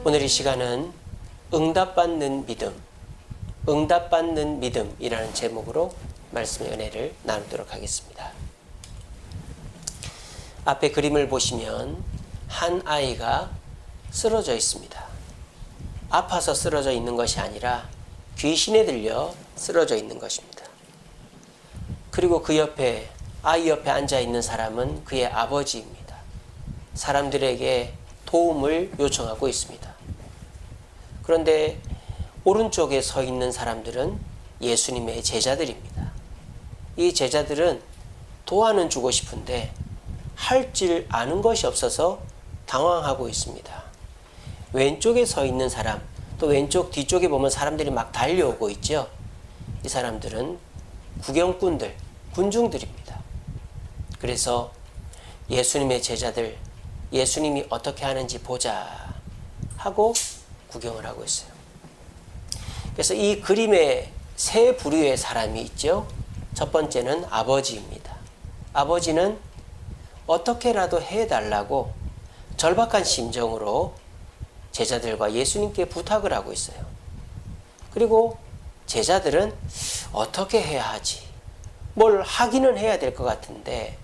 오늘 이 시간은 응답받는 믿음, 응답받는 믿음이라는 제목으로 말씀의 은혜를 나누도록 하겠습니다. 앞에 그림을 보시면 한 아이가 쓰러져 있습니다. 아파서 쓰러져 있는 것이 아니라 귀신에 들려 쓰러져 있는 것입니다. 그리고 그 옆에, 아이 옆에 앉아 있는 사람은 그의 아버지입니다. 사람들에게 도움을 요청하고 있습니다. 그런데 오른쪽에 서 있는 사람들은 예수님의 제자들입니다. 이 제자들은 도와는 주고 싶은데 할 줄 아는 것이 없어서 당황하고 있습니다. 왼쪽에 서 있는 사람, 또 왼쪽 뒤쪽에 보면 사람들이 막 달려오고 있죠. 이 사람들은 구경꾼들, 군중들입니다. 그래서 예수님의 제자들, 예수님이 어떻게 하는지 보자 하고 구경을 하고 있어요. 그래서 이 그림에 세 부류의 사람이 있죠. 첫 번째는 아버지입니다. 아버지는 어떻게라도 해달라고 절박한 심정으로 제자들과 예수님께 부탁을 하고 있어요. 그리고 제자들은 어떻게 해야 하지? 뭘 하기는 해야 될 것 같은데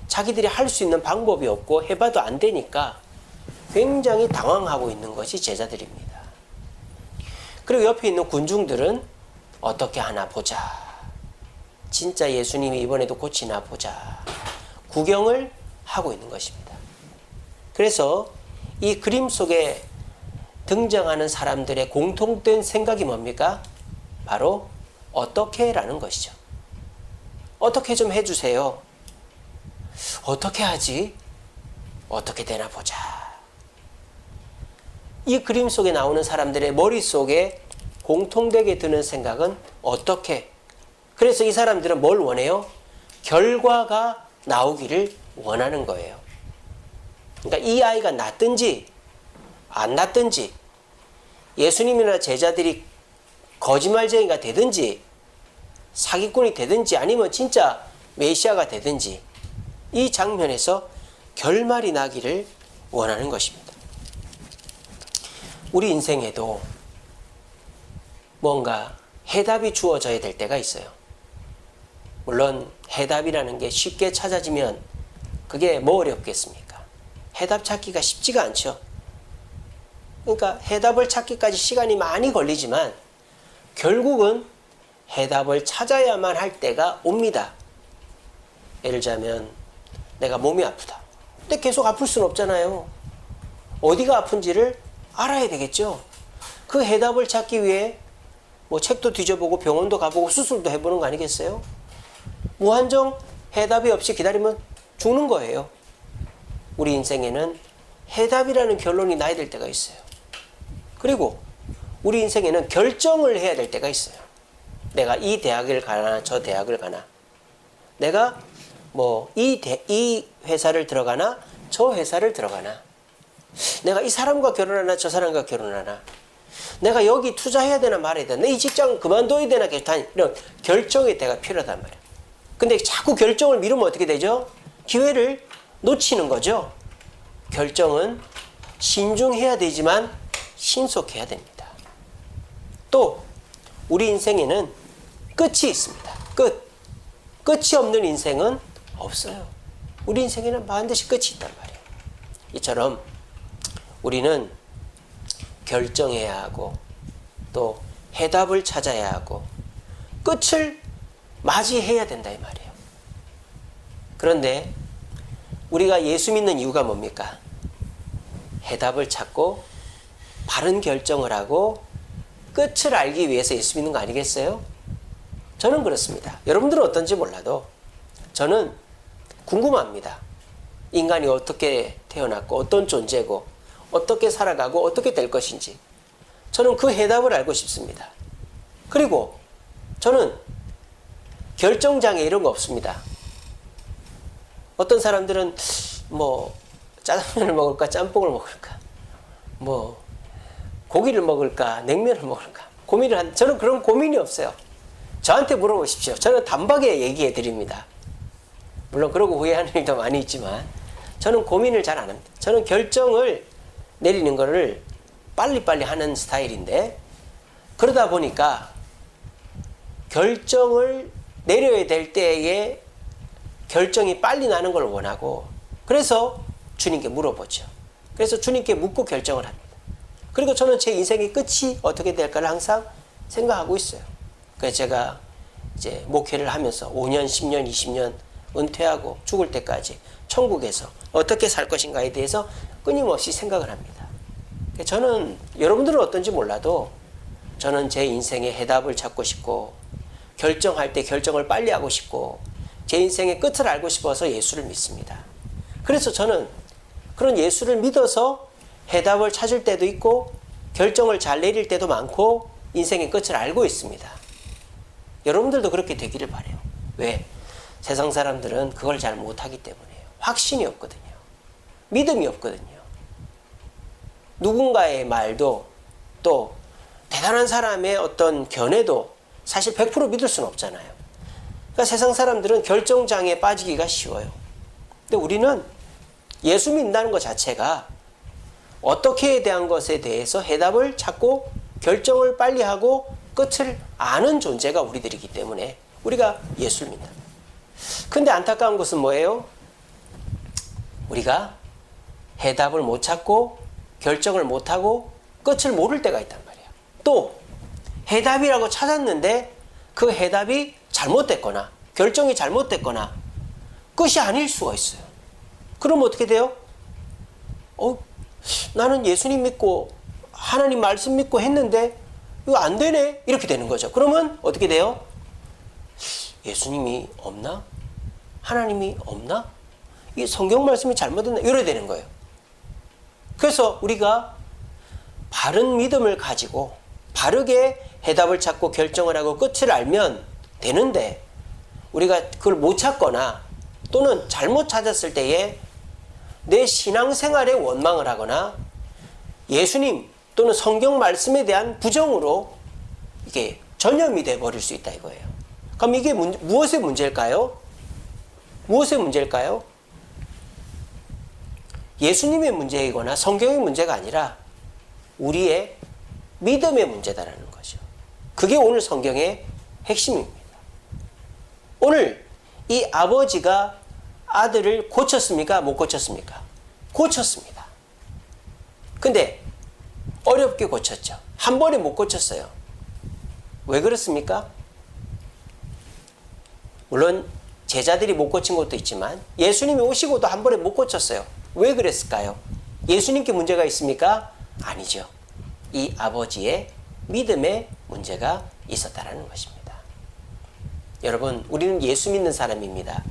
자기들이 할 수 있는 방법이 없고 해봐도 안 되니까 굉장히 당황하고 있는 것이 제자들입니다. 그리고 옆에 있는 군중들은 어떻게 하나 보자. 진짜 예수님이 이번에도 고치나 보자. 구경을 하고 있는 것입니다. 그래서 이 그림 속에 등장하는 사람들의 공통된 생각이 뭡니까? 바로 어떻게 라는 것이죠. 어떻게 좀 해주세요. 어떻게 하지? 어떻게 되나 보자. 이 그림 속에 나오는 사람들의 머릿속에 공통되게 드는 생각은 어떻게? 그래서 이 사람들은 뭘 원해요? 결과가 나오기를 원하는 거예요. 그러니까 이 아이가 낫든지 안 낫든지 예수님이나 제자들이 거짓말쟁이가 되든지 사기꾼이 되든지 아니면 진짜 메시아가 되든지 이 장면에서 결말이 나기를 원하는 것입니다. 우리 인생에도 뭔가 해답이 주어져야 될 때가 있어요. 물론 해답이라는 게 쉽게 찾아지면 그게 뭐 어렵겠습니까? 해답 찾기가 쉽지가 않죠. 그러니까 해답을 찾기까지 시간이 많이 걸리지만 결국은 해답을 찾아야만 할 때가 옵니다. 예를 들자면 내가 몸이 아프다. 근데 계속 아플 수는 없잖아요. 어디가 아픈지를 알아야 되겠죠. 그 해답을 찾기 위해 뭐 책도 뒤져보고 병원도 가보고 수술도 해보는 거 아니겠어요? 무한정 해답이 없이 기다리면 죽는 거예요. 우리 인생에는 해답이라는 결론이 나야 될 때가 있어요. 그리고 우리 인생에는 결정을 해야 될 때가 있어요. 내가 이 대학을 가나 저 대학을 가나, 내가 뭐 이 회사를 들어가나 저 회사를 들어가나, 내가 이 사람과 결혼하나 저 사람과 결혼하나, 내가 여기 투자해야 되나 말아야 되나, 이 직장 그만둬야 되나, 이런 결정의 때가 필요하단 말이에요. 근데 자꾸 결정을 미루면 어떻게 되죠? 기회를 놓치는 거죠. 결정은 신중해야 되지만 신속해야 됩니다. 또 우리 인생에는 끝이 있습니다. 끝이 없는 인생은 없어요. 우리 인생에는 반드시 끝이 있단 말이에요. 이처럼 우리는 결정해야 하고 또 해답을 찾아야 하고 끝을 맞이해야 된다 이 말이에요. 그런데 우리가 예수 믿는 이유가 뭡니까? 해답을 찾고 바른 결정을 하고 끝을 알기 위해서 예수 믿는 거 아니겠어요? 저는 그렇습니다. 여러분들은 어떤지 몰라도 저는 궁금합니다. 인간이 어떻게 태어났고 어떤 존재고 어떻게 살아가고 어떻게 될 것인지 저는 그 해답을 알고 싶습니다. 그리고 저는 결정장애 이런 거 없습니다. 어떤 사람들은 뭐 짜장면을 먹을까 짬뽕을 먹을까 뭐 고기를 먹을까 냉면을 먹을까 저는 그런 고민이 없어요. 저한테 물어보십시오. 저는 단박에 얘기해 드립니다. 물론 그러고 후회하는 일도 많이 있지만 저는 고민을 잘 안 합니다. 저는 결정을 내리는 거를 빨리빨리 하는 스타일인데, 그러다 보니까 결정을 내려야 될 때에 결정이 빨리 나는 걸 원하고, 그래서 주님께 물어보죠. 그래서 주님께 묻고 결정을 합니다. 그리고 저는 제 인생의 끝이 어떻게 될까를 항상 생각하고 있어요. 그래서 제가 이제 목회를 하면서 5년, 10년, 20년 은퇴하고 죽을 때까지 천국에서 어떻게 살 것인가에 대해서 끊임없이 생각을 합니다. 저는 여러분들은 어떤지 몰라도 저는 제 인생의 해답을 찾고 싶고, 결정할 때 결정을 빨리 하고 싶고, 제 인생의 끝을 알고 싶어서 예수를 믿습니다. 그래서 저는 그런 예수를 믿어서 해답을 찾을 때도 있고 결정을 잘 내릴 때도 많고 인생의 끝을 알고 있습니다. 여러분들도 그렇게 되기를 바라요. 왜? 세상 사람들은 그걸 잘 못하기 때문에요. 확신이 없거든요. 믿음이 없거든요. 누군가의 말도, 또 대단한 사람의 어떤 견해도 사실 100% 믿을 수는 없잖아요. 그러니까 세상 사람들은 결정장애에 빠지기가 쉬워요. 근데 우리는 예수 믿는다는 것 자체가 어떻게에 대한 것에 대해서 해답을 찾고 결정을 빨리 하고 끝을 아는 존재가 우리들이기 때문에 우리가 예수를 믿는다. 근데 안타까운 것은 뭐예요? 우리가 해답을 못 찾고 결정을 못 하고 끝을 모를 때가 있단 말이야. 또 해답이라고 찾았는데 그 해답이 잘못됐거나 결정이 잘못됐거나 끝이 아닐 수가 있어요. 그럼 어떻게 돼요? 나는 예수님 믿고 하나님 말씀 믿고 했는데 이거 안 되네, 이렇게 되는 거죠. 그러면 어떻게 돼요? 예수님이 없나? 하나님이 없나? 이 성경 말씀이 잘못됐나? 이래 되는 거예요. 그래서 우리가 바른 믿음을 가지고 바르게 해답을 찾고 결정을 하고 끝을 알면 되는데, 우리가 그걸 못 찾거나 또는 잘못 찾았을 때에 내 신앙생활에 원망을 하거나 예수님 또는 성경 말씀에 대한 부정으로 이게 전염이 되어버릴 수 있다 이거예요. 그럼 이게 무엇의 문제일까요? 무엇의 문제일까요? 예수님의 문제이거나 성경의 문제가 아니라 우리의 믿음의 문제다라는 거죠. 그게 오늘 성경의 핵심입니다. 오늘 이 아버지가 아들을 고쳤습니까? 못 고쳤습니까? 고쳤습니다. 근데 어렵게 고쳤죠. 한 번에 못 고쳤어요. 왜 그렇습니까? 물론 제자들이 못 고친 것도 있지만 예수님이 오시고도 한 번에 못 고쳤어요. 왜 그랬을까요? 예수님께 문제가 있습니까? 아니죠. 이 아버지의 믿음에 문제가 있었다라는 것입니다. 여러분, 우리는 예수 믿는 사람입니다.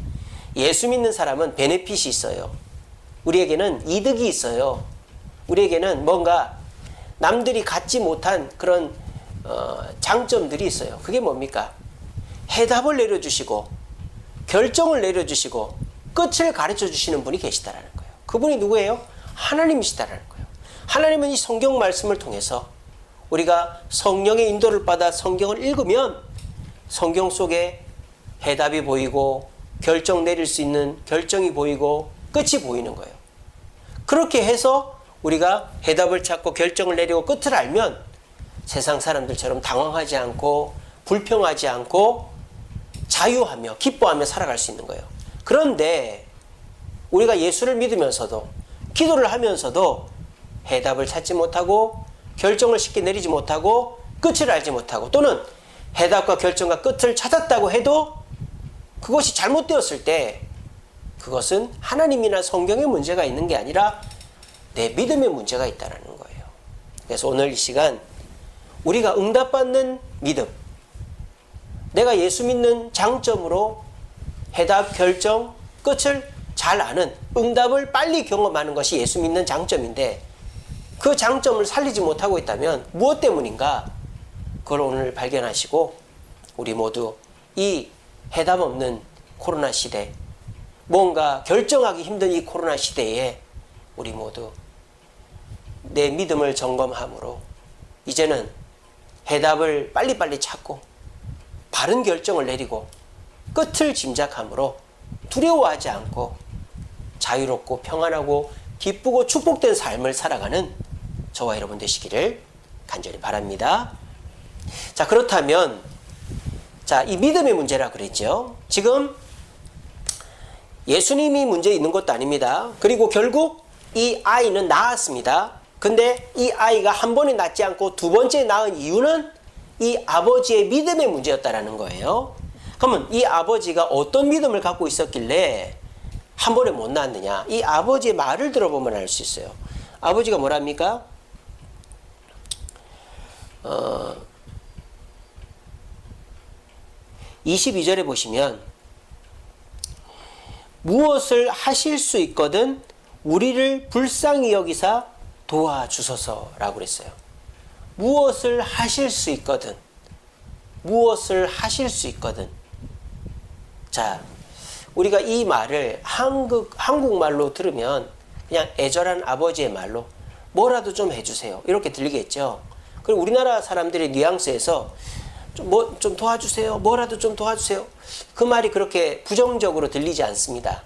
예수 믿는 사람은 베네핏이 있어요. 우리에게는 이득이 있어요. 우리에게는 뭔가 남들이 갖지 못한 그런 장점들이 있어요. 그게 뭡니까? 해답을 내려주시고 결정을 내려주시고 끝을 가르쳐 주시는 분이 계시다라는 거예요. 그분이 누구예요? 하나님이시다라는 거예요. 하나님은 이 성경 말씀을 통해서 우리가 성령의 인도를 받아 성경을 읽으면 성경 속에 해답이 보이고 결정 내릴 수 있는 결정이 보이고 끝이 보이는 거예요. 그렇게 해서 우리가 해답을 찾고 결정을 내리고 끝을 알면 세상 사람들처럼 당황하지 않고 불평하지 않고 자유하며 기뻐하며 살아갈 수 있는 거예요. 그런데 우리가 예수를 믿으면서도 기도를 하면서도 해답을 찾지 못하고 결정을 쉽게 내리지 못하고 끝을 알지 못하고, 또는 해답과 결정과 끝을 찾았다고 해도 그것이 잘못되었을 때 그것은 하나님이나 성경의 문제가 있는 게 아니라 내 믿음의 문제가 있다는 거예요. 그래서 오늘 이 시간 우리가 응답받는 믿음, 내가 예수 믿는 장점으로 해답, 결정, 끝을 잘 아는, 응답을 빨리 경험하는 것이 예수 믿는 장점인데, 그 장점을 살리지 못하고 있다면 무엇 때문인가? 그걸 오늘 발견하시고 우리 모두 이 해답 없는 코로나 시대, 뭔가 결정하기 힘든 이 코로나 시대에 우리 모두 내 믿음을 점검함으로 이제는 해답을 빨리빨리 찾고 바른 결정을 내리고 끝을 짐작함으로 두려워하지 않고 자유롭고 평안하고 기쁘고 축복된 삶을 살아가는 저와 여러분 되시기를 간절히 바랍니다. 자, 그렇다면 자, 이 믿음의 문제라 그랬죠. 지금 예수님이 문제 있는 것도 아닙니다. 그리고 결국 이 아이는 낳았습니다. 근데 이 아이가 한 번에 낳지 않고 두 번째 낳은 이유는 이 아버지의 믿음의 문제였다라는 거예요. 그러면 이 아버지가 어떤 믿음을 갖고 있었길래 한 번에 못 낳았느냐? 이 아버지의 말을 들어보면 알 수 있어요. 아버지가 뭐랍니까? 22절에 보시면 무엇을 하실 수 있거든 우리를 불쌍히 여기사 도와주소서라고 그랬어요. 무엇을 하실 수 있거든. 무엇을 하실 수 있거든. 자, 우리가 이 말을 한국말로 들으면 그냥 애절한 아버지의 말로 뭐라도 좀 해주세요. 이렇게 들리겠죠. 그리고 우리나라 사람들의 뉘앙스에서 좀 도와주세요. 뭐라도 좀 도와주세요. 그 말이 그렇게 부정적으로 들리지 않습니다.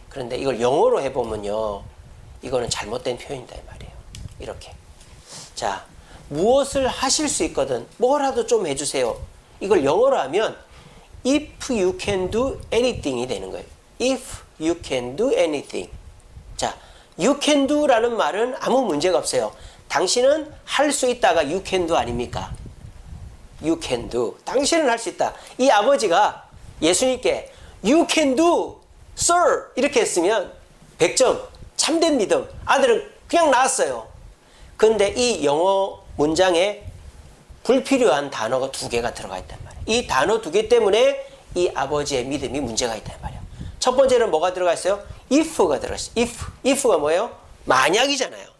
그런데 이걸 영어로 해보면요. 이거는 잘못된 표현이다 이 말이에요. 이렇게. 자, 무엇을 하실 수 있거든. 뭐라도 좀 해주세요. 이걸 영어로 하면 if you can do anything이 되는 거예요. if you can do anything. 자, you can do라는 말은 아무 문제가 없어요. 당신은 할 수 있다가 you can do 아닙니까? You can do. 당신은 할 수 있다. 이 아버지가 예수님께 You can do, sir. 이렇게 했으면 100점. 참된 믿음. 아들은 그냥 나왔어요. 근데 이 영어 문장에 불필요한 단어가 2개가 들어가 있단 말이에요. 이 단어 2개 때문에 이 아버지의 믿음이 문제가 있단 말이에요. 첫 번째는 뭐가 들어가 있어요? if가 들어가 있어요. if가 뭐예요? 만약이잖아요.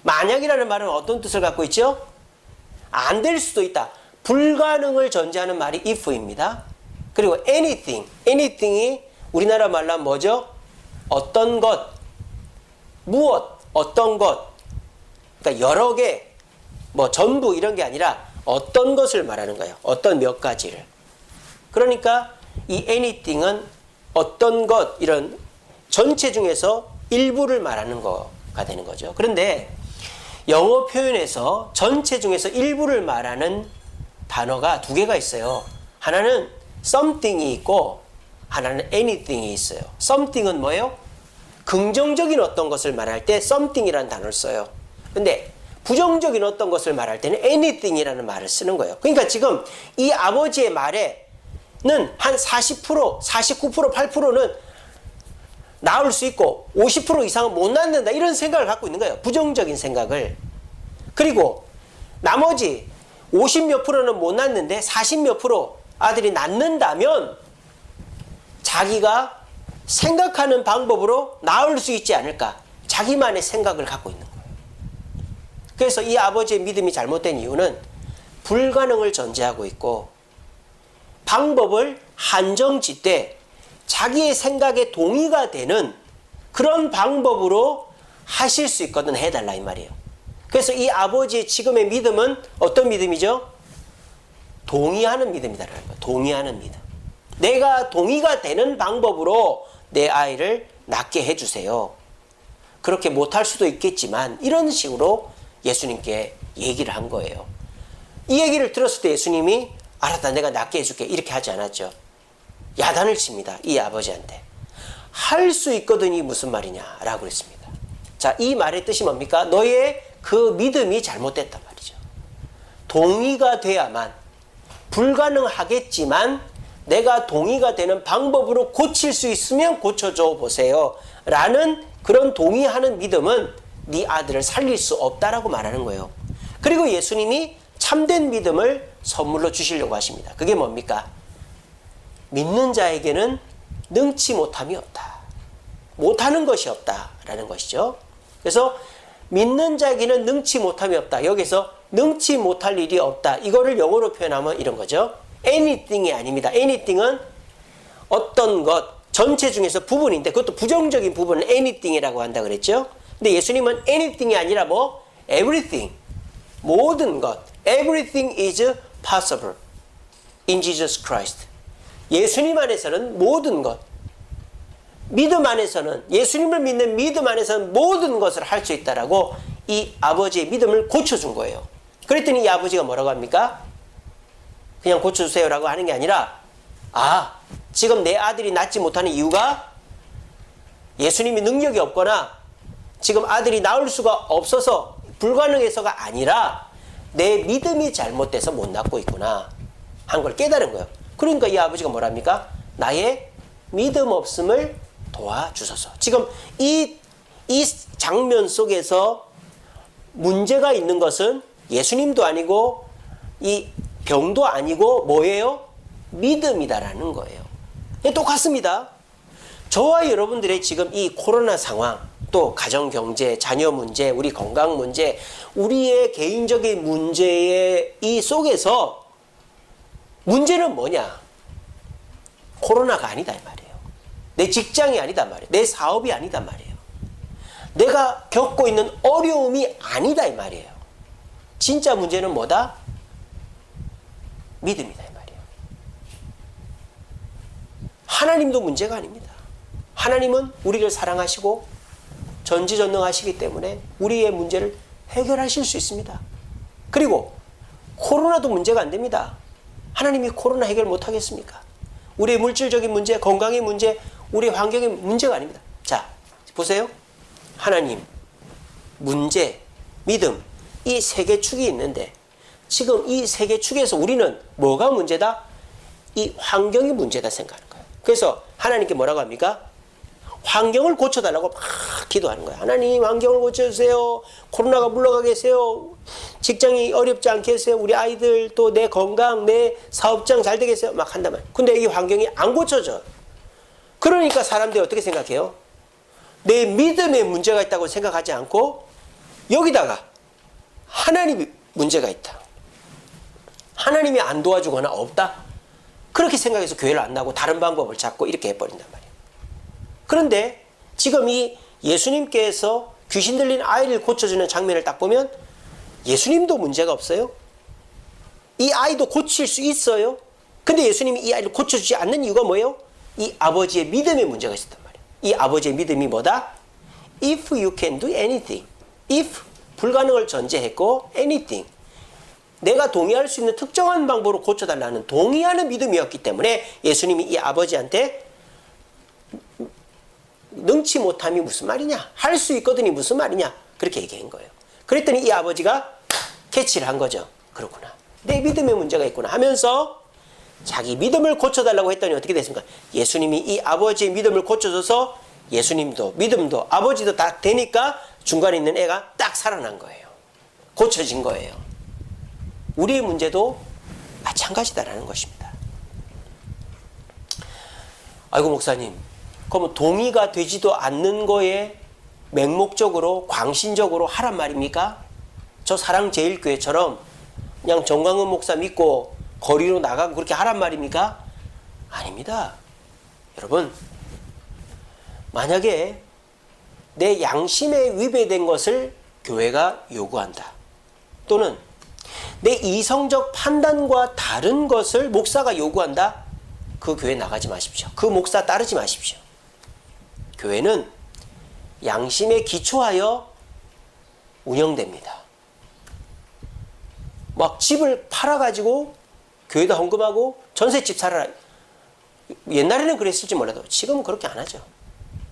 만약이라는 말은 어떤 뜻을 갖고 있죠? 안 될 수도 있다. 불가능을 전제하는 말이 if입니다. 그리고 anything이 우리나라 말로 하면 뭐죠? 어떤 것, 무엇, 어떤 것. 그러니까 여러 개, 전부 이런 게 아니라 어떤 것을 말하는 거예요. 어떤 몇 가지를. 그러니까 이 anything은 어떤 것, 이런 전체 중에서 일부를 말하는 거가 되는 거죠. 그런데 영어 표현에서 전체 중에서 일부를 말하는 단어가 2개가 있어요. 하나는 something이 있고 하나는 anything이 있어요. something은 뭐예요? 긍정적인 어떤 것을 말할 때 something이라는 단어를 써요. 근데 부정적인 어떤 것을 말할 때는 anything이라는 말을 쓰는 거예요. 그러니까 지금 이 아버지의 말에는 한 40%, 49%, 8%는 나올 수 있고 50% 이상은 못 낳는다 이런 생각을 갖고 있는 거예요. 부정적인 생각을. 그리고 나머지 50몇 프로는 못 낳는데 40몇 프로 아들이 낳는다면 자기가 생각하는 방법으로 낳을 수 있지 않을까. 자기만의 생각을 갖고 있는 거예요. 그래서 이 아버지의 믿음이 잘못된 이유는 불가능을 전제하고 있고 방법을 한정짓되 자기의 생각에 동의가 되는 그런 방법으로 하실 수 있거든 해달라 이 말이에요. 그래서 이 아버지의 지금의 믿음은 어떤 믿음이죠? 동의하는 믿음이다라는 거예요. 동의하는 믿음. 내가 동의가 되는 방법으로 내 아이를 낳게 해주세요. 그렇게 못할 수도 있겠지만 이런 식으로 예수님께 얘기를 한 거예요. 이 얘기를 들었을 때 예수님이 알았다 내가 낳게 해줄게 이렇게 하지 않았죠. 야단을 칩니다. 이 아버지한테. 할 수 있거든이 무슨 말이냐라고 그랬습니다. 자, 이 말의 뜻이 뭡니까? 너의 그 믿음이 잘못됐단 말이죠. 동의가 돼야만 불가능하겠지만 내가 동의가 되는 방법으로 고칠 수 있으면 고쳐줘 보세요. 라는 그런 동의하는 믿음은 네 아들을 살릴 수 없다라고 말하는 거예요. 그리고 예수님이 참된 믿음을 선물로 주시려고 하십니다. 그게 뭡니까? 믿는 자에게는 능치 못함이 없다. 못하는 것이 없다라는 것이죠. 그래서 믿는 자에게는 능치 못함이 없다. 여기서 능치 못할 일이 없다. 이거를 영어로 표현하면 이런 거죠. anything이 아닙니다. anything은 어떤 것, 전체 중에서 부분인데 그것도 부정적인 부분은 anything이라고 한다 그랬죠. 근데 예수님은 anything이 아니라 everything, 모든 것. Everything is possible in Jesus Christ. 예수님 안에서는 모든 것. 믿음 안에서는 예수님을 믿는 믿음 안에서는 모든 것을 할 수 있다라고 이 아버지의 믿음을 고쳐준 거예요. 그랬더니 이 아버지가 뭐라고 합니까? 그냥 고쳐주세요라고 하는 게 아니라, 지금 내 아들이 낫지 못하는 이유가 예수님이 능력이 없거나 지금 아들이 나올 수가 없어서 불가능해서가 아니라 내 믿음이 잘못돼서 못 낫고 있구나 한 걸 깨달은 거예요. 그러니까 이 아버지가 뭐랍니까? 나의 믿음 없음을 도와주소서. 지금 이 장면 속에서 문제가 있는 것은 예수님도 아니고 이 병도 아니고 뭐예요? 믿음이다라는 거예요. 똑같습니다. 저와 여러분들의 지금 이 코로나 상황, 또 가정 경제, 자녀 문제, 우리 건강 문제, 우리의 개인적인 문제의 이 속에서 문제는 뭐냐? 코로나가 아니다 이 말이에요. 내 직장이 아니다 말이에요. 내 사업이 아니다 말이에요. 내가 겪고 있는 어려움이 아니다 이 말이에요. 진짜 문제는 뭐다? 믿음이다 이 말이에요. 하나님도 문제가 아닙니다. 하나님은 우리를 사랑하시고 전지전능하시기 때문에 우리의 문제를 해결하실 수 있습니다. 그리고 코로나도 문제가 안 됩니다. 하나님이 코로나 해결 못하겠습니까? 우리의 물질적인 문제, 건강의 문제, 우리 환경의 문제가 아닙니다. 자, 보세요. 하나님, 문제, 믿음, 이 세 개 축이 있는데 지금 이 세 개 축에서 우리는 뭐가 문제다? 이 환경이 문제다 생각하는 거예요. 그래서 하나님께 뭐라고 합니까? 환경을 고쳐달라고 막 기도하는 거예요. 하나님, 환경을 고쳐주세요. 코로나가 물러가게 하세요. 직장이 어렵지 않게 하세요. 우리 아이들, 또 내 건강, 내 사업장 잘 되게 하세요. 막 한단 말이에요. 근데 이 환경이 안 고쳐져. 그러니까 사람들이 어떻게 생각해요? 내 믿음에 문제가 있다고 생각하지 않고 여기다가 하나님이 문제가 있다. 하나님이 안 도와주거나 없다. 그렇게 생각해서 교회를 안 나고 다른 방법을 찾고 이렇게 해버린단 말이에요. 그런데 지금 이 예수님께서 귀신 들린 아이를 고쳐주는 장면을 딱 보면 예수님도 문제가 없어요. 이 아이도 고칠 수 있어요. 근데 예수님이 이 아이를 고쳐주지 않는 이유가 뭐예요? 이 아버지의 믿음에 문제가 있었단 말이에요. 이 아버지의 믿음이 뭐다? If you can do anything. If 불가능을 전제했고 anything. 내가 동의할 수 있는 특정한 방법으로 고쳐달라는 동의하는 믿음이었기 때문에 예수님이 이 아버지한테 능치 못함이 무슨 말이냐? 할 수 있거든이 무슨 말이냐? 그렇게 얘기한 거예요. 그랬더니 이 아버지가 캐치를 한 거죠. 그렇구나. 내 믿음에 문제가 있구나 하면서 자기 믿음을 고쳐달라고 했더니 어떻게 됐습니까? 예수님이 이 아버지의 믿음을 고쳐줘서 예수님도 믿음도 아버지도 다 되니까 중간에 있는 애가 딱 살아난 거예요. 고쳐진 거예요. 우리의 문제도 마찬가지다라는 것입니다. 아이고 목사님, 그러면 동의가 되지도 않는 거에 맹목적으로 광신적으로 하란 말입니까? 저 사랑제일교회처럼 그냥 정광훈 목사 믿고 거리로 나가고 그렇게 하란 말입니까? 아닙니다. 여러분, 만약에 내 양심에 위배된 것을 교회가 요구한다. 또는 내 이성적 판단과 다른 것을 목사가 요구한다. 그 교회 나가지 마십시오. 그 목사 따르지 마십시오. 교회는 양심에 기초하여 운영됩니다. 막 집을 팔아가지고 교회도 헌금하고 전셋집 살아라. 옛날에는 그랬을지 몰라도 지금은 그렇게 안 하죠.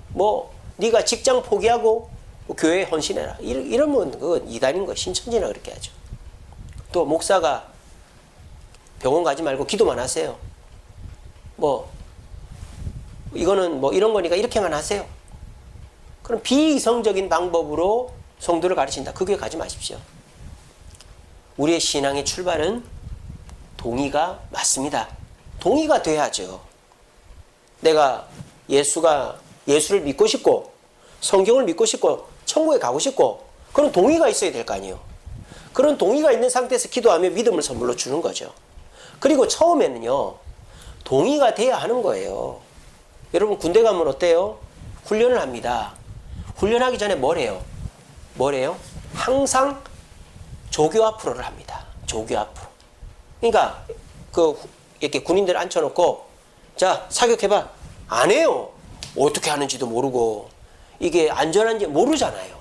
뭐 네가 직장 포기하고 교회에 헌신해라. 이러면 그건 이단인 거 신천지나 그렇게 하죠. 또 목사가 병원 가지 말고 기도만 하세요. 뭐 이거는 뭐 이런 거니까 이렇게만 하세요. 그럼 비이성적인 방법으로 성도를 가르친다. 그 교회 가지 마십시오. 우리의 신앙의 출발은 동의가 맞습니다. 동의가 돼야죠. 내가 예수를 믿고 싶고 성경을 믿고 싶고 천국에 가고 싶고 그런 동의가 있어야 될 거 아니에요. 그런 동의가 있는 상태에서 기도하며 믿음을 선물로 주는 거죠. 그리고 처음에는요, 동의가 돼야 하는 거예요. 여러분 군대 가면 어때요? 훈련을 합니다. 훈련하기 전에 뭐래요? 항상 조교와 프로를 합니다. 조교와 프로. 그러니까 이렇게 군인들 앉혀놓고 자 사격해봐. 안 해요. 어떻게 하는지도 모르고 이게 안전한지 모르잖아요.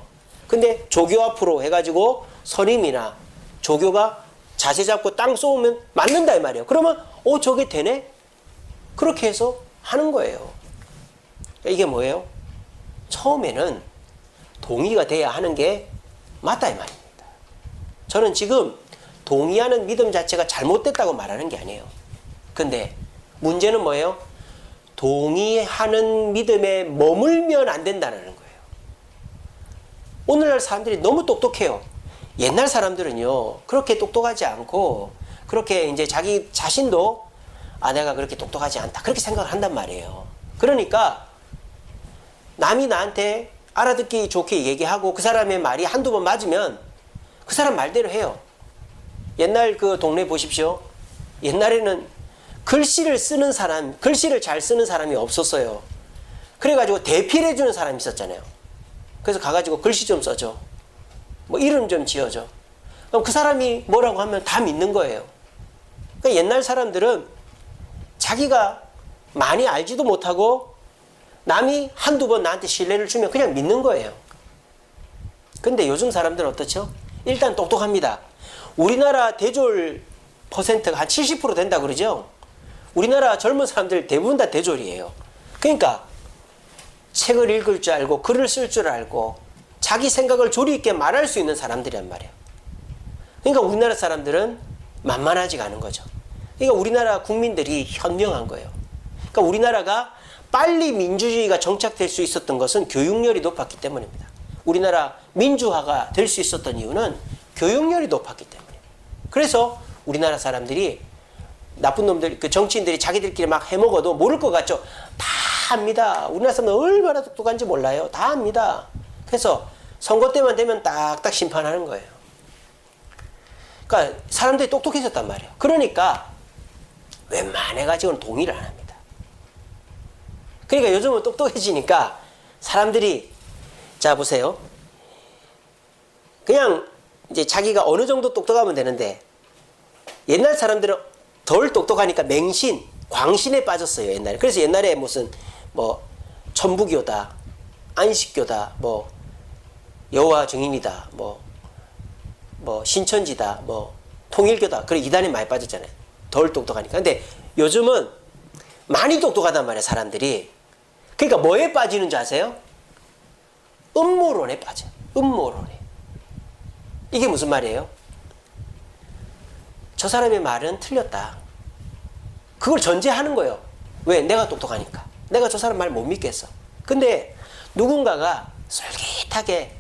근데 조교 앞으로 해가지고 선임이나 조교가 자세 잡고 땅 쏘면 맞는다 이 말이에요. 그러면 저게 되네? 그렇게 해서 하는 거예요. 이게 뭐예요? 처음에는 동의가 돼야 하는 게 맞다 이 말입니다. 저는 지금 동의하는 믿음 자체가 잘못됐다고 말하는 게 아니에요. 근데 문제는 뭐예요? 동의하는 믿음에 머물면 안 된다는 거예요. 오늘날 사람들이 너무 똑똑해요. 옛날 사람들은요, 그렇게 똑똑하지 않고, 그렇게 이제 자기 자신도, 내가 그렇게 똑똑하지 않다. 그렇게 생각을 한단 말이에요. 그러니까, 남이 나한테 알아듣기 좋게 얘기하고, 그 사람의 말이 한두 번 맞으면, 그 사람 말대로 해요. 옛날 그 동네 보십시오. 옛날에는 글씨를 잘 쓰는 사람이 없었어요. 그래가지고 대필해 주는 사람이 있었잖아요. 그래서 가가지고 글씨 좀 써줘. 뭐 이름 좀 지어줘. 그럼 그 사람이 뭐라고 하면 다 믿는 거예요. 그러니까 옛날 사람들은 자기가 많이 알지도 못하고 남이 한두 번 나한테 신뢰를 주면 그냥 믿는 거예요. 근데 요즘 사람들은 어떻죠? 일단 똑똑합니다. 우리나라 대졸 퍼센트가 한 70% 된다 그러죠? 우리나라 젊은 사람들 대부분 다 대졸이에요. 그러니까 책을 읽을 줄 알고 글을 쓸 줄 알고 자기 생각을 조리 있게 말할 수 있는 사람들이란 말이에요. 그러니까 우리나라 사람들은 만만하지가 않은 거죠. 그러니까 우리나라 국민들이 현명한 거예요. 그러니까 우리나라가 빨리 민주주의가 정착될 수 있었던 것은 교육열이 높았기 때문입니다. 우리나라 민주화가 될 수 있었던 이유는 교육열이 높았기 때문이에요. 그래서 우리나라 사람들이 나쁜 놈들, 그 정치인들이 자기들끼리 막 해먹어도 모를 것 같죠? 다 압니다. 우리나라 사람들 얼마나 똑똑한지 몰라요. 다 압니다. 그래서 선거 때만 되면 딱딱 심판하는 거예요. 그러니까 사람들이 똑똑해졌단 말이에요. 그러니까 웬만해가지고는 동의를 안 합니다. 그러니까 요즘은 똑똑해지니까 사람들이, 자 보세요. 그냥 이제 자기가 어느 정도 똑똑하면 되는데, 옛날 사람들은 덜 똑똑하니까 맹신, 광신에 빠졌어요, 옛날에. 그래서 옛날에 무슨 뭐 천부교다, 안식교다, 뭐 여호와 증인이다, 뭐 신천지다, 뭐 통일교다, 그래 이단에 많이 빠졌잖아요. 덜 똑똑하니까. 근데 요즘은 많이 똑똑하단 말이에요, 사람들이. 그러니까 뭐에 빠지는 줄 아세요? 음모론에 빠져요. 음모론에. 이게 무슨 말이에요? 저 사람의 말은 틀렸다. 그걸 전제하는 거예요. 왜? 내가 똑똑하니까. 내가 저 사람 말 못 믿겠어. 근데 누군가가 솔깃하게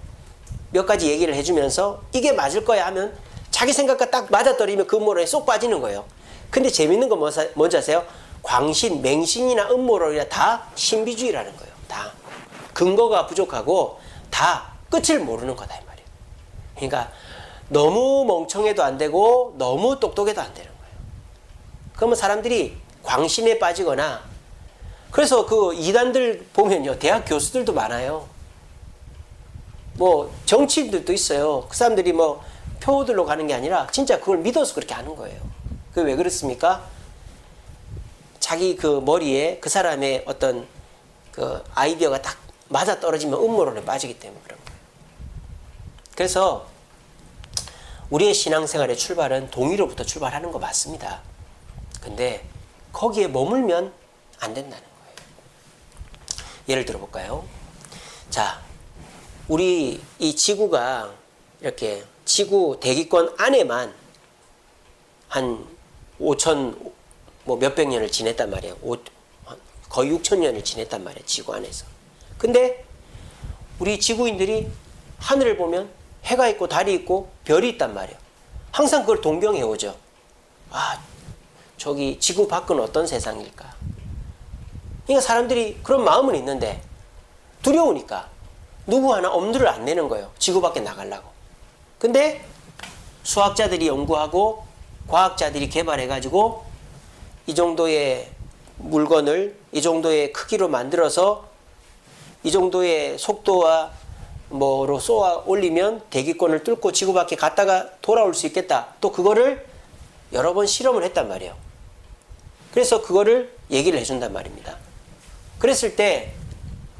몇 가지 얘기를 해주면서 이게 맞을 거야 하면 자기 생각과 딱 맞아떨어지면 그 음모론에 쏙 빠지는 거예요. 근데 재밌는 건 뭔지 아세요? 광신, 맹신이나 음모론이나 다 신비주의라는 거예요. 다. 근거가 부족하고 다 끝을 모르는 거다 이 말이에요. 그러니까 너무 멍청해도 안 되고 너무 똑똑해도 안 되는 거예요. 그러면 사람들이 광신에 빠지거나, 그래서 그 이단들 보면요, 대학 교수들도 많아요. 뭐 정치인들도 있어요. 그 사람들이 뭐 표들로 가는 게 아니라 진짜 그걸 믿어서 그렇게 하는 거예요. 그게 왜 그렇습니까? 자기 그 머리에 그 사람의 어떤 그 아이디어가 딱 맞아 떨어지면 음모론에 빠지기 때문에 그런 거예요. 그래서 우리의 신앙생활의 출발은 동의로부터 출발하는 거 맞습니다. 근데 거기에 머물면 안 된다는 거예요. 예를 들어 볼까요? 자, 우리 이 지구가 이렇게 지구 대기권 안에만 한 5천 뭐 몇백 년을 지냈단 말이에요. 거의 6천 년을 지냈단 말이에요. 지구 안에서. 근데 우리 지구인들이 하늘을 보면 해가 있고 달이 있고 별이 있단 말이에요. 항상 그걸 동경해 오죠. 아, 저기 지구 밖은 어떤 세상일까? 그러니까 사람들이 그런 마음은 있는데 두려우니까 누구 하나 엄두를 안 내는 거예요. 지구 밖에 나가려고. 근데 수학자들이 연구하고 과학자들이 개발해가지고 이 정도의 물건을 이 정도의 크기로 만들어서 이 정도의 속도와 뭐로 쏘아 올리면 대기권을 뚫고 지구 밖에 갔다가 돌아올 수 있겠다. 또 그거를 여러 번 실험을 했단 말이에요. 그래서 그거를 얘기를 해준단 말입니다. 그랬을 때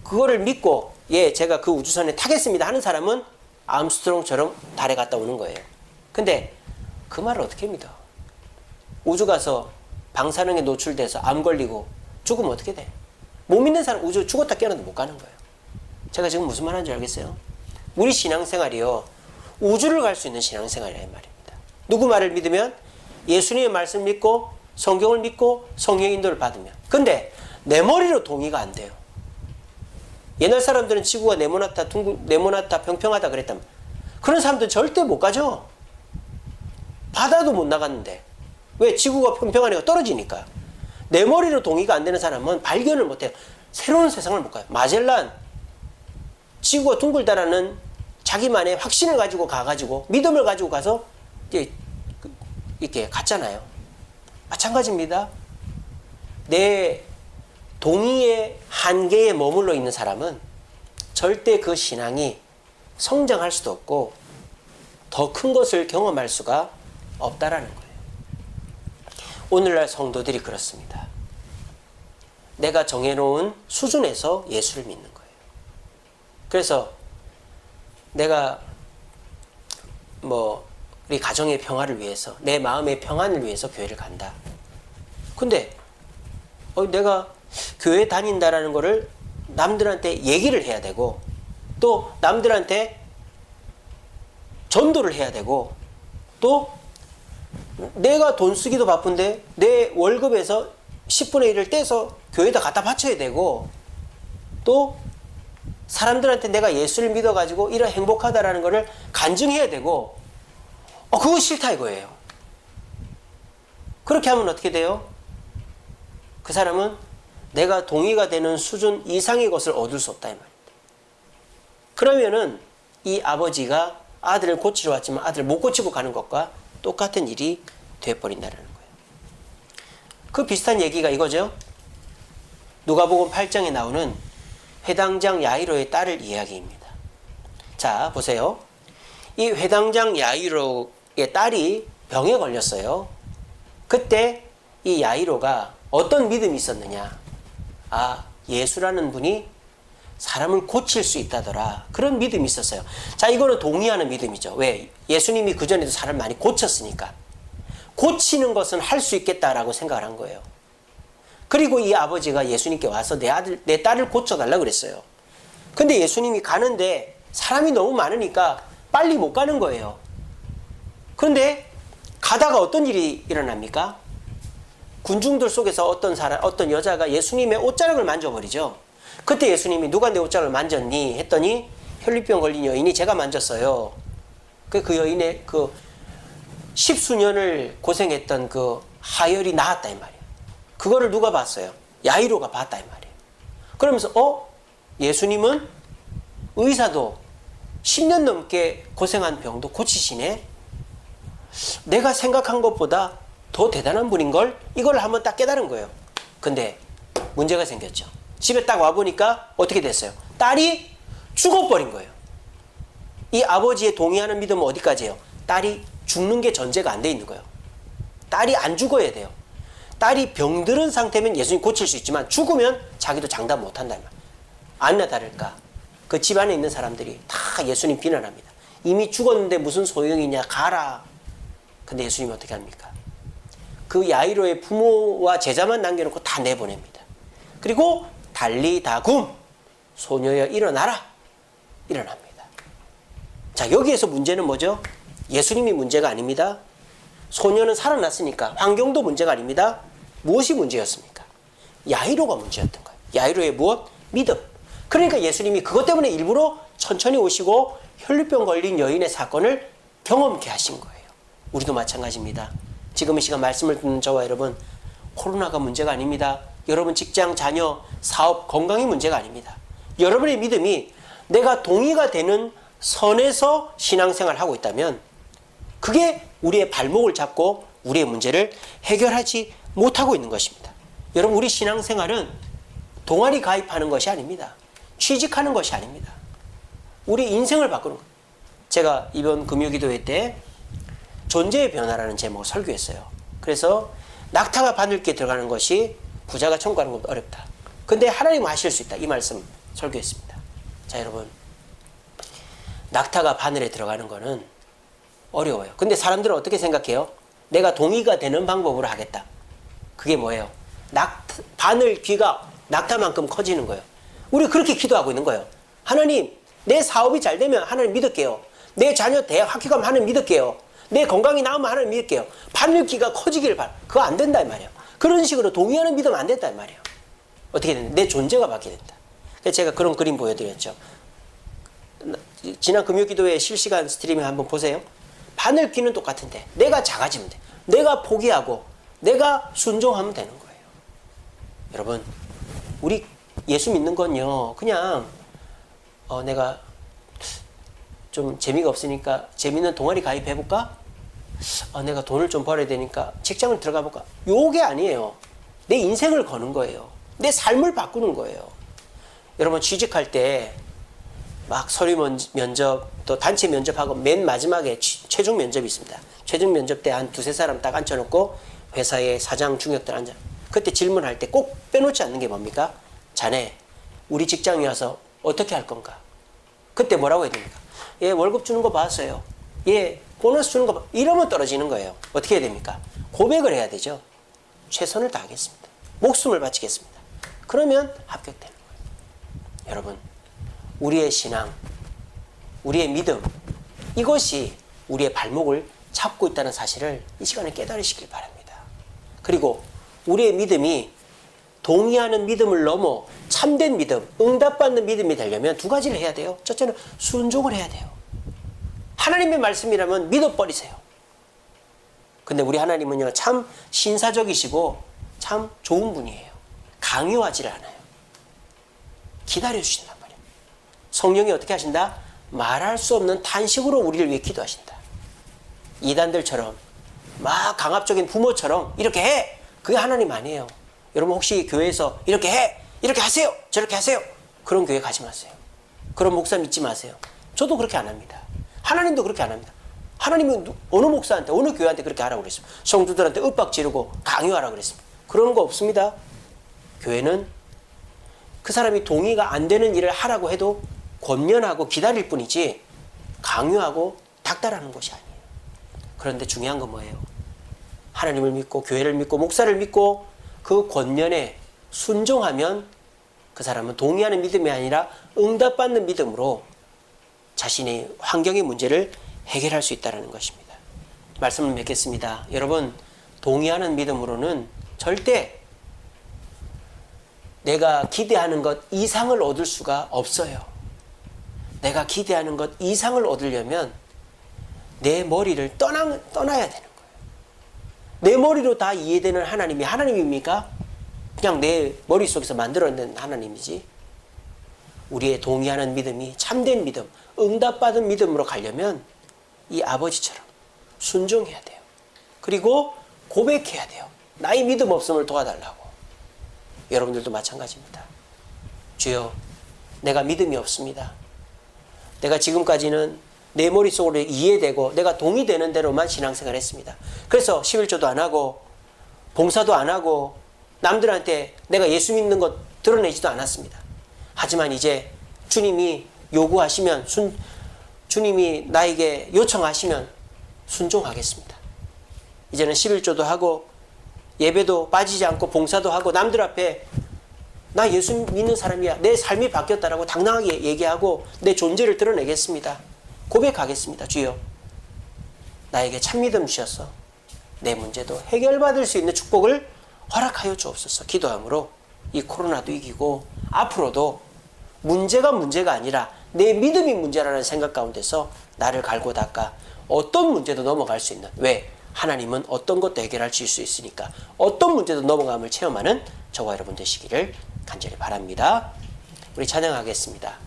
그거를 믿고 예, 제가 그 우주선에 타겠습니다 하는 사람은 암스트롱처럼 달에 갔다 오는 거예요. 근데 그 말을 어떻게 믿어? 우주 가서 방사능에 노출돼서 암 걸리고 죽으면 어떻게 돼? 못 믿는 사람 우주 죽었다 깨어나도 못 가는 거예요. 제가 지금 무슨 말 하는지 알겠어요? 우리 신앙생활이요, 우주를 갈 수 있는 신앙생활이란 말입니다. 누구 말을 믿으면? 예수님의 말씀 믿고 성경을 믿고 성령 인도를 받으면. 근데 내 머리로 동의가 안 돼요. 옛날 사람들은 지구가 네모나다 평평하다 그랬다면 그런 사람들은 절대 못 가죠. 바다도 못 나갔는데. 왜? 지구가 평평하니까 떨어지니까. 내 머리로 동의가 안 되는 사람은 발견을 못해요. 새로운 세상을 못 가요. 마젤란, 지구가 둥글다라는 자기만의 확신을 가지고 가가지고 믿음을 가지고 가서 이렇게 갔잖아요. 마찬가지입니다. 내 동의의 한계에 머물러 있는 사람은 절대 그 신앙이 성장할 수도 없고 더 큰 것을 경험할 수가 없다라는 거예요. 오늘날 성도들이 그렇습니다. 내가 정해놓은 수준에서 예수를 믿는 거예요. 그래서 내가 우리 가정의 평화를 위해서, 내 마음의 평안을 위해서 교회를 간다. 근데 내가 교회 다닌다라는 거를 남들한테 얘기를 해야 되고 또 남들한테 전도를 해야 되고 또 내가 돈 쓰기도 바쁜데 내 월급에서 10분의 1을 떼서 교회에다 갖다 바쳐야 되고 또 사람들한테 내가 예수를 믿어가지고 이런 행복하다라는 거를 간증해야 되고 그거 싫다 이거예요. 그렇게 하면 어떻게 돼요? 그 사람은 내가 동의가 되는 수준 이상의 것을 얻을 수 없다 이 말입니다. 그러면은 이 아버지가 아들을 고치러 왔지만 아들을 못 고치고 가는 것과 똑같은 일이 되어버린다는 거예요. 그 비슷한 얘기가 이거죠. 누가복음 8장에 나오는 회당장 야이로의 딸을 이야기입니다. 자, 보세요. 이 회당장 야이로의 딸이 병에 걸렸어요. 그때 이 야이로가 어떤 믿음이 있었느냐? 예수라는 분이 사람을 고칠 수 있다더라. 그런 믿음이 있었어요. 자, 이거는 동의하는 믿음이죠. 왜? 예수님이 그전에도 사람을 많이 고쳤으니까. 고치는 것은 할 수 있겠다라고 생각을 한 거예요. 그리고 이 아버지가 예수님께 와서 내 딸을 고쳐달라고 그랬어요. 근데 예수님이 가는데 사람이 너무 많으니까 빨리 못 가는 거예요. 그런데 가다가 어떤 일이 일어납니까? 군중들 속에서 어떤 여자가 예수님의 옷자락을 만져버리죠. 그때 예수님이 누가 내 옷자락을 만졌니? 했더니 혈류병 걸린 여인이 제가 만졌어요. 그 여인의 그 10수년을 고생했던 그 하혈이 나았다 이 말이에요. 그거를 누가 봤어요? 야이로가 봤다 이 말이에요. 그러면서 예수님은 의사도 10년 넘게 고생한 병도 고치시네. 내가 생각한 것보다 더 대단한 분인걸? 이걸 한번 딱 깨달은 거예요. 근데 문제가 생겼죠. 집에 딱 와보니까 어떻게 됐어요? 딸이 죽어버린 거예요. 이 아버지의 동의하는 믿음은 어디까지예요? 딸이 죽는 게 전제가 안 돼 있는 거예요. 딸이 안 죽어야 돼요. 딸이 병들은 상태면 예수님 고칠 수 있지만 죽으면 자기도 장담 못한다. 아니나 다를까 그 집안에 있는 사람들이 다 예수님 비난합니다. 이미 죽었는데 무슨 소용이냐, 가라. 근데 예수님이 어떻게 합니까? 그 야이로의 부모와 제자만 남겨놓고 다 내보냅니다. 그리고 달리다굼, 소녀여 일어나라, 일어납니다. 자, 여기에서 문제는 뭐죠? 예수님이 문제가 아닙니다. 소녀는 살아났으니까 환경도 문제가 아닙니다. 무엇이 문제였습니까? 야이로가 문제였던 거예요. 야이로의 무엇? 믿음. 그러니까 예수님이 그것 때문에 일부러 천천히 오시고 혈류병 걸린 여인의 사건을 경험케 하신 거예요. 우리도 마찬가지입니다. 지금 이 시간 말씀을 듣는 저와 여러분, 코로나가 문제가 아닙니다. 여러분 직장, 자녀, 사업, 건강이 문제가 아닙니다. 여러분의 믿음이 내가 동의가 되는 선에서 신앙생활을 하고 있다면 그게 우리의 발목을 잡고 우리의 문제를 해결하지 못하고 있는 것입니다. 여러분, 우리 신앙생활은 동아리 가입하는 것이 아닙니다. 취직하는 것이 아닙니다. 우리 인생을 바꾸는 거예요. 제가 이번 금요기도회 때 존재의 변화라는 제목을 설교했어요. 그래서 낙타가 바늘기에 들어가는 것이 부자가 천국 가는 것보다 어렵다. 근데 하나님은 하실 수 있다. 이 말씀 설교했습니다. 자, 여러분, 낙타가 바늘에 들어가는 거는 어려워요. 근데 사람들은 어떻게 생각해요? 내가 동의가 되는 방법으로 하겠다. 그게 뭐예요? 바늘 귀가 낙타만큼 커지는 거예요. 우리 그렇게 기도하고 있는 거예요. 하나님, 내 사업이 잘 되면 하나님 믿을게요. 내 자녀 대학 학교 가면 하나님 믿을게요. 내 건강이 나오면 하나님 믿을게요. 바늘귀가 커지기를 그거 안 된다 이 말이에요. 그런 식으로 동의하는 믿으면 안 된다 이 말이에요. 어떻게 된다? 내 존재가 바뀌게 된다. 그래서 제가 그런 그림 보여드렸죠. 지난 금요기도회 실시간 스트리밍 한번 보세요. 바늘귀는 똑같은데 내가 작아지면 돼. 내가 포기하고 내가 순종하면 되는 거예요. 여러분, 우리 예수 믿는 건요, 그냥 내가 좀 재미가 없으니까 재밌는 동아리 가입해볼까? 내가 돈을 좀 벌어야 되니까 직장을 들어가 볼까? 요게 아니에요. 내 인생을 거는 거예요. 내 삶을 바꾸는 거예요. 여러분, 취직할 때 막 서류 면접, 또 단체 면접하고 맨 마지막에 최종 면접이 있습니다. 최종 면접 때 한 두세 사람 딱 앉혀놓고 회사의 사장, 중역들 앉아. 그때 질문할 때 꼭 빼놓지 않는 게 뭡니까? 자네, 우리 직장에 와서 어떻게 할 건가? 그때 뭐라고 해야 됩니까? 예, 월급 주는 거 봤어요. 예, 보너스 주는 거 봐. 이러면 떨어지는 거예요. 어떻게 해야 됩니까? 고백을 해야 되죠. 최선을 다하겠습니다. 목숨을 바치겠습니다. 그러면 합격되는 거예요. 여러분, 우리의 신앙, 우리의 믿음, 이것이 우리의 발목을 잡고 있다는 사실을 이 시간에 깨달으시길 바랍니다. 그리고 우리의 믿음이 동의하는 믿음을 넘어 참된 믿음, 응답받는 믿음이 되려면 두 가지를 해야 돼요. 첫째는 순종을 해야 돼요. 하나님의 말씀이라면 믿어버리세요. 근데 우리 하나님은요, 참 신사적이시고 참 좋은 분이에요. 강요하지를 않아요. 기다려주신단 말이에요. 성령이 어떻게 하신다? 말할 수 없는 탄식으로 우리를 위해 기도하신다. 이단들처럼 막 강압적인 부모처럼 이렇게 해! 그게 하나님 아니에요. 여러분, 혹시 교회에서 이렇게 해! 이렇게 하세요! 저렇게 하세요! 그런 교회 가지 마세요. 그런 목사 믿지 마세요. 저도 그렇게 안 합니다. 하나님도 그렇게 안 합니다. 하나님은 어느 목사한테, 어느 교회한테 그렇게 하라고 그랬습니다. 성도들한테 윽박 지르고 강요하라고 그랬습니다. 그런 거 없습니다. 교회는 그 사람이 동의가 안 되는 일을 하라고 해도 권면하고 기다릴 뿐이지 강요하고 닥달하는 것이 아니에요. 그런데 중요한 건 뭐예요? 하나님을 믿고 교회를 믿고 목사를 믿고 그 권면에 순종하면 그 사람은 동의하는 믿음이 아니라 응답받는 믿음으로 자신의 환경의 문제를 해결할 수 있다는 것입니다. 말씀을 맺겠습니다. 여러분, 동의하는 믿음으로는 절대 내가 기대하는 것 이상을 얻을 수가 없어요. 내가 기대하는 것 이상을 얻으려면 내 머리를 떠나야 되는 거예요. 내 머리로 다 이해되는 하나님이 하나님입니까? 그냥 내 머릿속에서 만들어낸 하나님이지. 우리의 동의하는 믿음이 참된 믿음, 응답받은 믿음으로 가려면 이 아버지처럼 순종해야 돼요. 그리고 고백해야 돼요. 나의 믿음 없음을 도와달라고. 여러분들도 마찬가지입니다. 주여, 내가 믿음이 없습니다. 내가 지금까지는 내 머릿속으로 이해되고 내가 동의되는 대로만 신앙생활을 했습니다. 그래서 11조도 안 하고 봉사도 안 하고 남들한테 내가 예수 믿는 것 드러내지도 않았습니다. 하지만 이제 주님이 요구하시면 주님이 나에게 요청하시면 순종하겠습니다. 이제는 11조도 하고 예배도 빠지지 않고 봉사도 하고 남들 앞에 나 예수 믿는 사람이야, 내 삶이 바뀌었다라고 당당하게 얘기하고 내 존재를 드러내겠습니다. 고백하겠습니다. 주여, 나에게 참믿음 주셔서 내 문제도 해결받을 수 있는 축복을 허락하여 주옵소서. 기도함으로 이 코로나도 이기고 앞으로도 문제가 아니라 내 믿음이 문제라는 생각 가운데서 나를 갈고 닦아 어떤 문제도 넘어갈 수 있는, 왜? 하나님은 어떤 것도 해결할 수 있으니까 어떤 문제도 넘어감을 체험하는 저와 여러분 되시기를 간절히 바랍니다. 우리 찬양하겠습니다.